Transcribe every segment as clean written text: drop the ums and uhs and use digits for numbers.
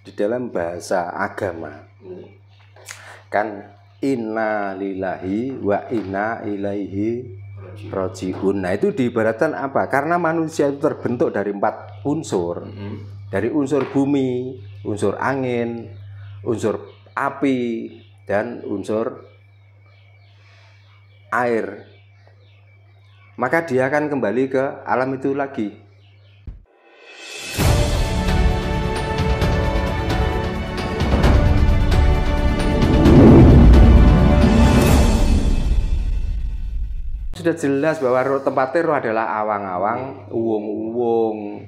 di dalam bahasa agama kan inna lillahi wa inna ilaihi rajiun. Nah itu diibaratkan apa? Karena manusia itu terbentuk dari 4 unsur. Dari unsur bumi, unsur angin, unsur api, dan unsur air. Maka dia akan kembali ke alam itu lagi. Sudah jelas bahwa tempatnya roh adalah awang-awang, uwung-uwung,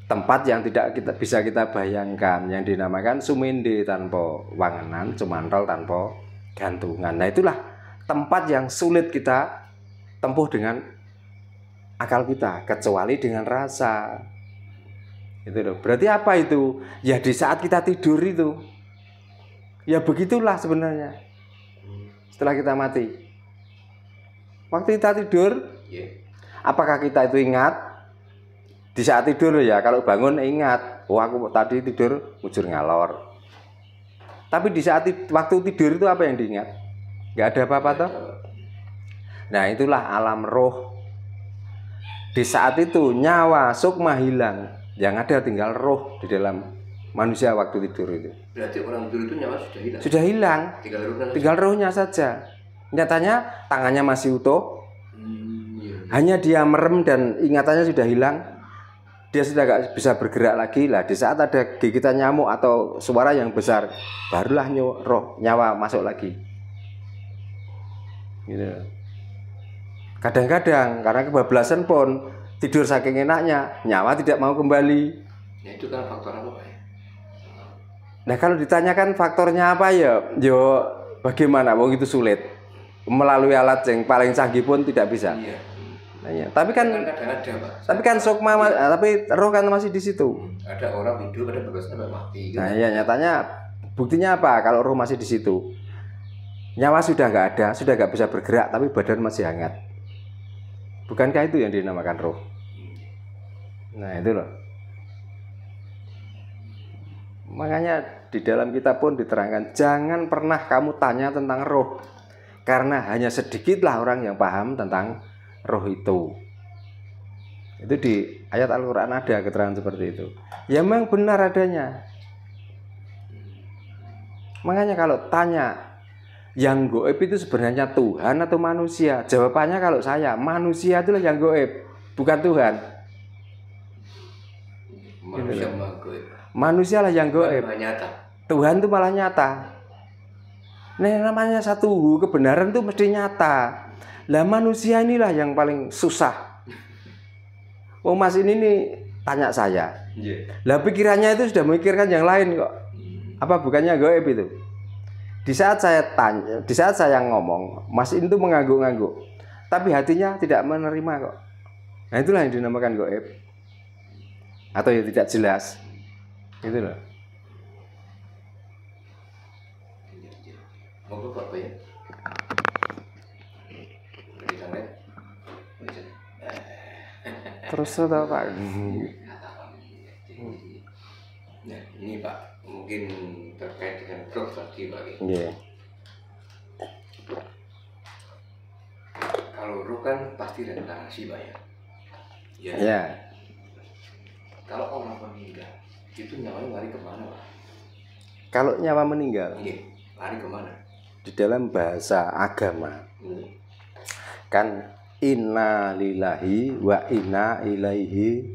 tempat yang tidak bisa kita bayangkan, yang dinamakan sumende tanpa wangenan, cumantol tanpa gantungan. Nah itulah tempat yang sulit kita tempuh dengan akal kita, kecuali dengan rasa. Itu loh. Berarti apa itu? Ya di saat kita tidur itu, ya begitulah sebenarnya. Setelah kita mati. Waktu kita tidur, apakah kita itu ingat? Di saat tidur ya, kalau bangun ingat, oh aku tadi tidur mujur ngalor. Tapi di saat waktu tidur itu apa yang diingat? Gak ada apa-apa toh? Nah itulah alam roh. Di saat itu nyawa sukma hilang, yang ada tinggal roh di dalam manusia waktu tidur itu. Berarti orang tidur itu nyawa sudah hilang? Sudah hilang, tinggal rohnya saja. Nyatanya tangannya masih utuh, hanya dia merem dan ingatannya sudah hilang. Dia sudah gak bisa bergerak lagi lah. Di saat ada gigitan nyamuk atau suara yang besar, barulah nyawa masuk lagi. Gitu. Kadang-kadang karena kebablasan pun tidur saking enaknya, nyawa tidak mau kembali. Nah itu kan faktor apa Pak? Nah kalau ditanyakan faktornya apa ya, yo bagaimana? Wong itu sulit. Melalui alat yang paling canggih pun tidak bisa. Iya. Nah, ya. Tapi kan sukma, tapi roh kan masih di situ. Ada orang hidup, ada bekas sampai mati. Nah, ya nyatanya buktinya apa? Kalau roh masih di situ, nyawa sudah nggak ada, sudah nggak bisa bergerak, tapi badan masih hangat. Bukankah itu yang dinamakan roh? Nah itu loh. Makanya di dalam kitab pun diterangkan, jangan pernah kamu tanya tentang roh. Karena hanya sedikitlah orang yang paham tentang roh itu. Itu di ayat Al-Quran ada keterangan seperti itu. Ya memang benar adanya. Makanya kalau tanya, yang goib itu sebenarnya Tuhan atau manusia? Jawabannya kalau saya, manusia itulah yang goib, bukan Tuhan. Manusia lah yang goib. Tuhan itu malah nyata. Nah namanya satu kebenaran itu mesti nyata. Lah manusia inilah yang paling susah. Oh mas ini nih tanya saya. Lah pikirannya itu sudah memikirkan yang lain kok. Apa bukannya goib itu? Di saat saya tanya, di saat saya ngomong, mas ini tuh mengangguk-angguk. Tapi hatinya tidak menerima kok. Nah itulah yang dinamakan goib. Atau ya tidak jelas. Gitu loh. Mau apa ya? Terus tahu Pak. Nah ini Pak, mungkin terkait dengan roh tadi Pak. Iya. Kalau roh kan pasti reinkarnasi Pak ya. Ya. Kalau orang meninggal, itu nyawanya lari kemana Pak? Kalau nyawa meninggal, iya, lari kemana? Di dalam bahasa agama kan inna lillahi wa inna ilaihi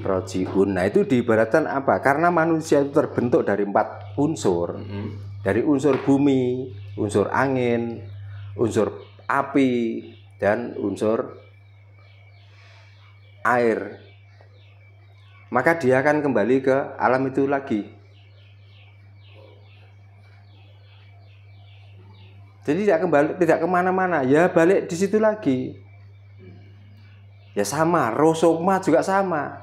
rajiun. Nah itu diibaratkan apa? Karena manusia itu terbentuk dari 4 unsur. Dari unsur bumi, unsur angin, unsur api, dan unsur air. Maka dia akan kembali ke alam itu lagi. Jadi tidak kemana-mana, ya balik di situ lagi. Ya sama, roh sukma juga sama.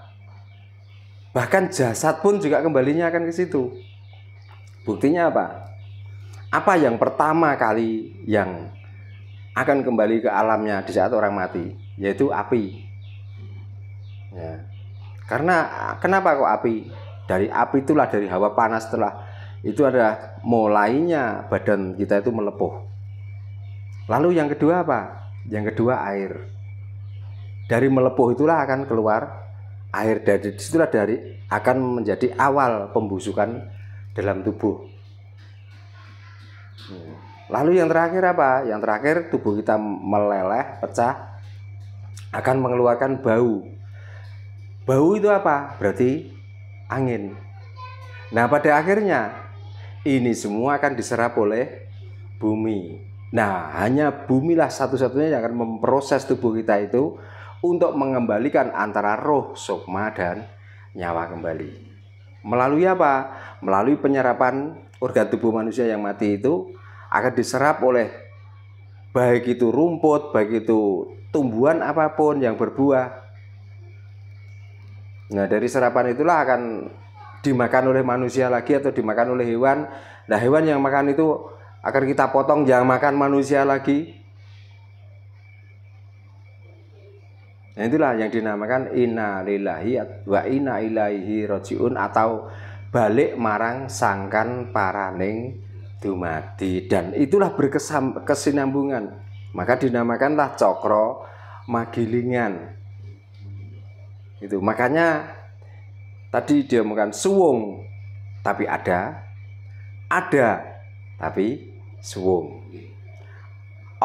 Bahkan jasad pun juga kembalinya akan ke situ. Buktinya apa? Apa yang pertama kali yang akan kembali ke alamnya di saat orang mati? Yaitu api. Ya. Karena kenapa kok api? Dari api itulah, dari hawa panas itulah, itu adalah mulainya badan kita itu melepuh. Lalu yang kedua apa? Yang kedua air. Dari melepuh itulah akan keluar air, dari situlah akan menjadi awal pembusukan dalam tubuh. Lalu yang terakhir apa? Yang terakhir tubuh kita meleleh, pecah, akan mengeluarkan bau. Bau itu apa? Berarti angin. Nah, pada akhirnya ini semua akan diserap oleh bumi. Nah, hanya bumilah satu-satunya yang akan memproses tubuh kita itu untuk mengembalikan antara roh, sukma, dan nyawa kembali. Melalui apa? Melalui penyerapan organ tubuh manusia yang mati itu akan diserap oleh baik itu rumput, baik itu tumbuhan apapun yang berbuah. Nah, dari serapan itulah akan dimakan oleh manusia lagi atau dimakan oleh hewan. Nah, hewan yang makan itu akan kita potong, jangan makan manusia lagi. Nah, itulah yang dinamakan inna lillahi wa inna ilaihi rajiun, atau balik marang sangkan paraning dumadi. Dan itulah berkesinambungan. Maka dinamakanlah cokro magilingan. Itu makanya tadi dia mengatakan suwung tapi ada tapi suwung,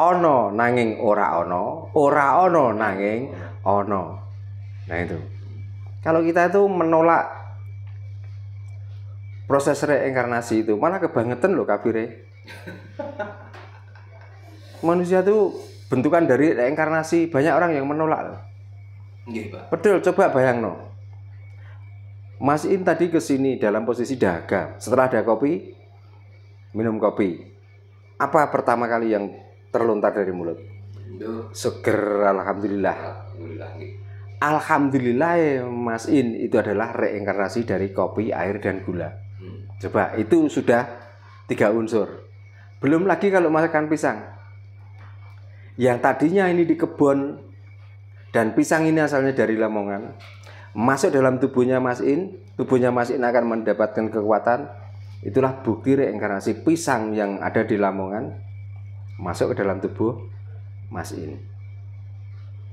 ono nanging ora ono nanging ono. Nah, itu kalau kita itu menolak proses reinkarnasi itu malah kebangetan loh kabire. Manusia itu bentukan dari reinkarnasi, banyak orang yang menolak loh. Betul, coba bayang no. Mas In tadi kesini dalam posisi dahaga. Setelah ada kopi, minum kopi. Apa pertama kali yang terlontar dari mulut? Seger, alhamdulillah. Alhamdulillah ya Mas In, itu adalah reinkarnasi dari kopi, air, dan gula. Coba, itu sudah 3 unsur. Belum lagi kalau makan pisang. Yang tadinya ini di kebun, dan pisang ini asalnya dari Lamongan, masuk dalam tubuhnya Mas In, tubuhnya Mas In akan mendapatkan kekuatan. Itulah bukti reinkarnasi pisang yang ada di Lamongan masuk ke dalam tubuh Mas In.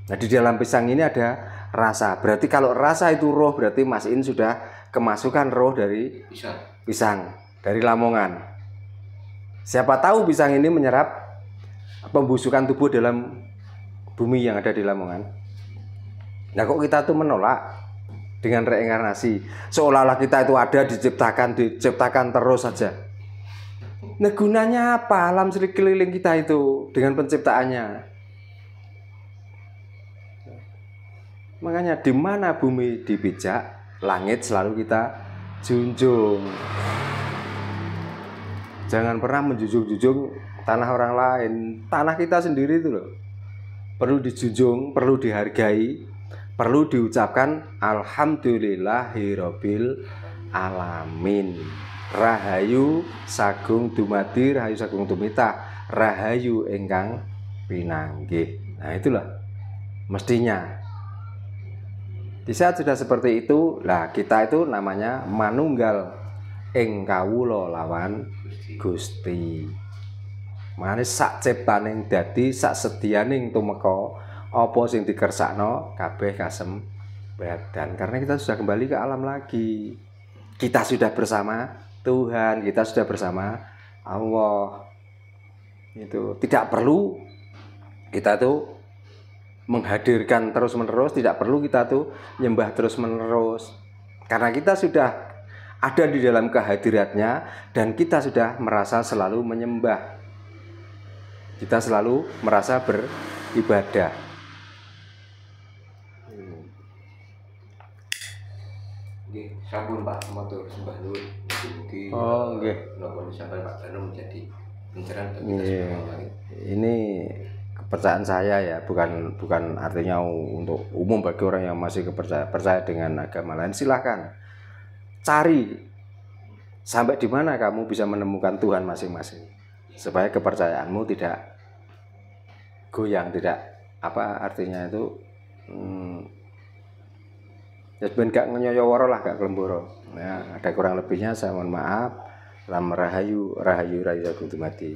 Nah, di dalam pisang ini ada rasa. Berarti kalau rasa itu roh, berarti Mas In sudah kemasukan roh dari pisang dari Lamongan. Siapa tahu pisang ini menyerap pembusukan tubuh dalam bumi yang ada di Lamongan. Nah, kok kita tuh menolak dengan reinkarnasi, seolah-olah kita itu ada diciptakan terus saja. Nah, gunanya apa alam sekeliling kita itu dengan penciptaannya? Makanya di mana bumi dipijak, langit selalu kita junjung. Jangan pernah menjunjung-junjung tanah orang lain. Tanah kita sendiri itu loh perlu dijunjung, perlu dihargai, perlu diucapkan alhamdulillahirabbil alamin. Rahayu sagung dumadi, rahayu sagung tumita, rahayu ingkang pinanggih. Nah, itulah mestinya. Di saat sudah seperti itu, lah kita itu namanya manunggal ing kawula lawan Gusti. Mane sak ciptaning dadi, sak sedianing tumeka, apa sing dikersakno kabeh kasembadan. Karena kita sudah kembali ke alam lagi. Kita sudah bersama Tuhan, kita sudah bersama Allah. Itu tidak perlu kita tuh menghadirkan terus-menerus, tidak perlu kita tuh nyembah terus-menerus. Karena kita sudah ada di dalam kehadiratnya dan kita sudah merasa selalu menyembah. Kita selalu merasa beribadah. Nggih, sampun Pak, matur sembah nuwun. Mugi-mugi napa sampeyan Pak Danung menjadi pencerahan bagi kita semua. Ini kepercayaan saya ya, bukan artinya untuk umum bagi orang yang masih percaya dengan agama lain. Silahkan cari sampai di mana kamu bisa menemukan Tuhan masing-masing, supaya kepercayaanmu tidak goyang, tidak apa artinya itu Ya ben gak nyoyo lah, gak kelemboro. Nah, ada kurang lebihnya saya mohon maaf. Lam rahayu Raisa Kuntumati.